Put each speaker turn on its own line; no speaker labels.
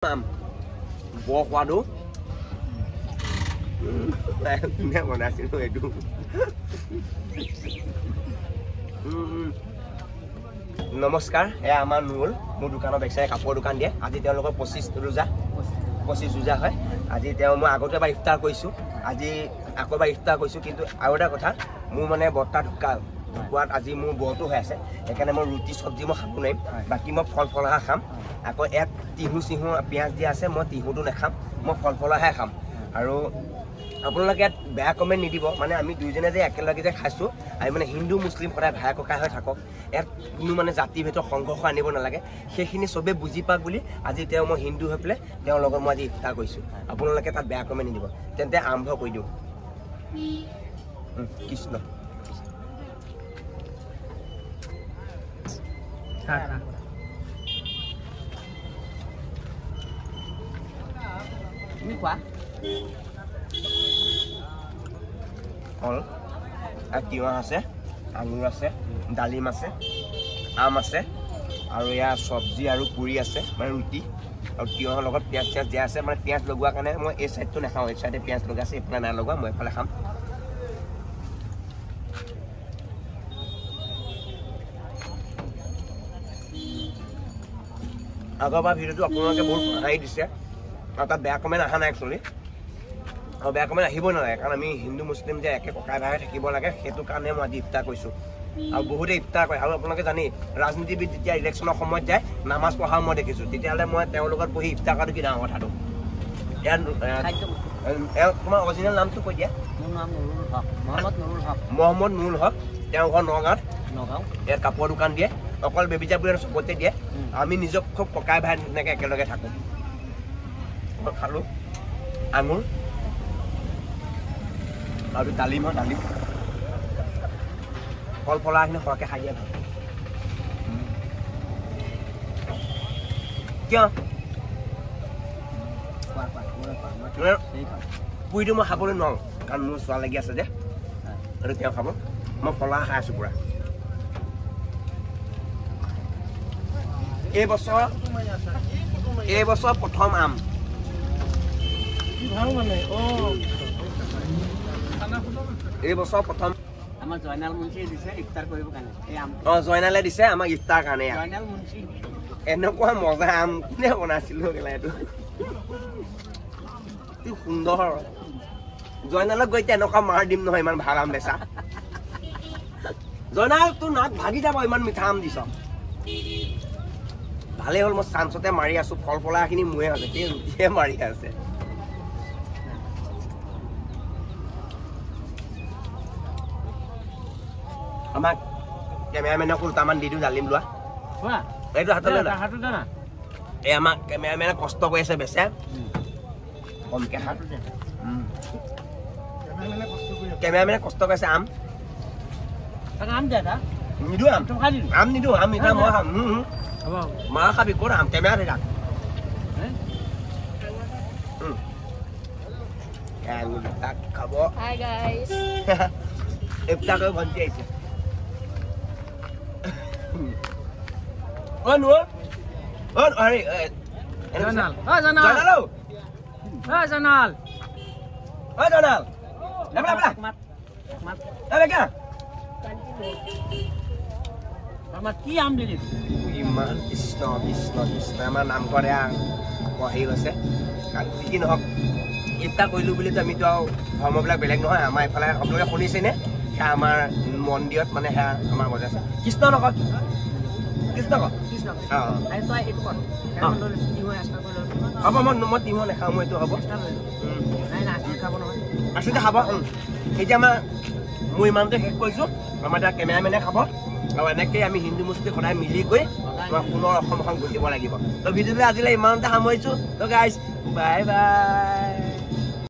বৰ সোৱাদো কোনে বনাইছিলো এইটো নমস্কাৰ এয়া আমাৰ নুৰুল মোৰ দোকানৰ বেকচাইডে কাপোৰৰ দোকান দিয়ে আজি তেওঁলোকৰ 25 ৰোজা হয় আজি তেওঁ মই আগতে এবাৰ ইফতাৰ কৰিছোঁ আজি আকৌ এবাৰ ইফতাৰ কৰিছোঁ কিন্তু আৰু এটা কথা মোৰ মানে বৰ্তা ঢুকাত আজি মোৰ বৰটো হৈ আছে সেইকাৰণে মই ৰুটি চব্জি মই খাব নোৱাৰিম বাকী মই ফল ফলাহা খাম আকৌ এক তিহু চিহু পিঁয়াজ দিয়া আছে মই তিহুটো নাখাম মই ফল ফলাহে খাম আৰু আপোনালোকে ইয়াত বেয়া কমেণ্ট নিদিব মানে আমি দুইজনে যে একেলগে যে খাইছোঁ আমি মানে হিন্দু মুছলিম সদায় ভাই ককাই হৈ থাকক ইয়াত কোনো মানে জাতি ভেদৰ সংঘৰ্ষ আনিব নালাগে সেইখিনি চবেই বুজি পাওক বুলি আজি তেওঁ মই হিন্দু হৈ পেলাই তেওঁৰ লগত মই আজি ইফতাৰ কৰিছোঁ আপোনালোকে তাত বেয়া কমেণ্ট নিদিব তেন্তে আৰম্ভ কৰি দিওঁ কৃষ্ণ
Ini kuah.
কল তিয়ঁহ আছে আঙুৰ আছে ডালিম আছে আম আছে আৰু ইয়াৰ চব্জি আৰু পুৰি আছে মানে ৰুটি আৰু তিয়ঁহৰ লগত পিঁয়াজ চিয়াজ দিয়া আছে মানে পিঁয়াজ লগোৱাৰ কাৰণে মই এই চাইডটো নাখাওঁ এই চাইডে পিঁয়াজ লগা আছে এইফালে নাই লগোৱা মই এইফালে খাম আগৰবাৰ ভিডিঅ'টো আপোনালোকে বহুত হাঁহি দিছে আৰু তাত বেয়া কমেণ্ট অহা নাই একচুৱেলি আৰু বেয়া কমেণ্ট আহিবই নালাগে কাৰণ আমি হিন্দু মুছলিম যে একে ককাই ভাই থাকিব লাগে সেইটো কাৰণে মই আজি ইফতাৰ কৰিছোঁ আৰু বহুতে ইফতাৰ কৰে আৰু আপোনালোকে জানি ৰাজনীতিবিদ যেতিয়া ইলেকশ্যনৰ সময়ত যায় নামাজ পঢ়াও মই দেখিছোঁ তেতিয়াহ'লে মই তেওঁৰ লগত বহি ইফতাৰ কৰাটো কি ডাঙৰ কথাটো ইয়াৰ তোমাৰ অৰিজিনেল নামটো কৈ দিয়া
মোৰ নাম নুৰুল হক মহম্মদ নুৰুল হক
মহম্মদ নুৰুল হক তেওঁ ঘৰ নগাঁৱত ইয়াত কাপোৰৰ দোকান দিয়ে অকল বেবিজা বুলি চবতে দিয়ে আমি নিজক খুব ককাই ভাই তেনেকৈ একেলগে থাকোঁ মই খালোঁ আঙুৰ আৰু ডালিম হয় ডালিম ফল ফলাখিনি সৰহকৈ খাই দিয়া ভাল কিয় পুৰিটো মই খাবলৈ নোৱাৰোঁ কাৰণ মোৰ চোৱা লাগি আছে যে আৰু তেওঁ খাব মই ফলা খাই আছোঁ পূৰা এইবছৰ প্ৰথম আম এইবছৰ প্ৰথম
আমাৰ জয়নাল মুন্সি দিছে ইফতাৰ কৰিব কাৰণে এই আম
জয়নালে দিছে আমাক ইফতাৰ কাৰণে
জয়নাল মুন্সি
এনেকুৱা মজা আম কোনে বনাইছিলোঁ এইটো কি সুন্দৰ জয়নালক গৈ এতিয়া এনেকুৱা মাৰ দিম নহয় ইমান ভাল আম বেচা জয়নাল তোৰ নাক ভাগি যাব ইমান মিঠা আম দিছ ভালেই হ'ল মই চান্সতে মাৰি আছোঁ ফল ফলাখিনি মোৰে আছে সেই ৰুটিহে মাৰি আছে আমাক কেমেৰামেনক উল্টামান দি দিওঁ ডালিম লোৱা এইটো হাতলৈ এই আমাক কেমেৰামেনে কষ্ট কৰি আছে বেচে কমকৈ হাত কেমেৰামেনে কষ্ট কৰিছে আম নিদিওঁ আম নিদিওঁ আম মিঠা মই খাম মা খাবি ক'ত আম কেমেৰাতে ৰাখ খাব ইফতাৰ কৰি ভণ্টি আহিছে
কি আম দিলি
ইমান কৃষ্ণ কৃষ্ণ কৃষ্ণ আমাৰ নামঘৰ হেৰি হৈছে কি নহওক ইফতাৰ কৰিলোঁ বুলিতো আমিতো আৰু ধৰ্মবিলাক বেলেগ নহয় আমাৰ এইফালে আপোনালোকে শুনিছেনে সেয়া আমাৰ মন্দিৰত মানে সেয়া আমাৰ বজাইছে কৃষ্ণ নকয় কৃষ্ণ ক হ'ব মই তিহু নাখাওঁ মই এইটো হ'ব আচলতে খাব এতিয়া আমাৰ মই ইমানতে শেষ কৰিছোঁ আমাৰ এতিয়া কেমেৰামেনে খাব আৰু এনেকৈ আমি হিন্দু মুছলিম সদায় মিলি গৈ আমাৰ পুনৰ অসমখন গঢ়িব লাগিব ত' ভিডিঅ'টো আজিলৈ ইমানতে সামৰিছোঁ ত' গাইজ বাই বাই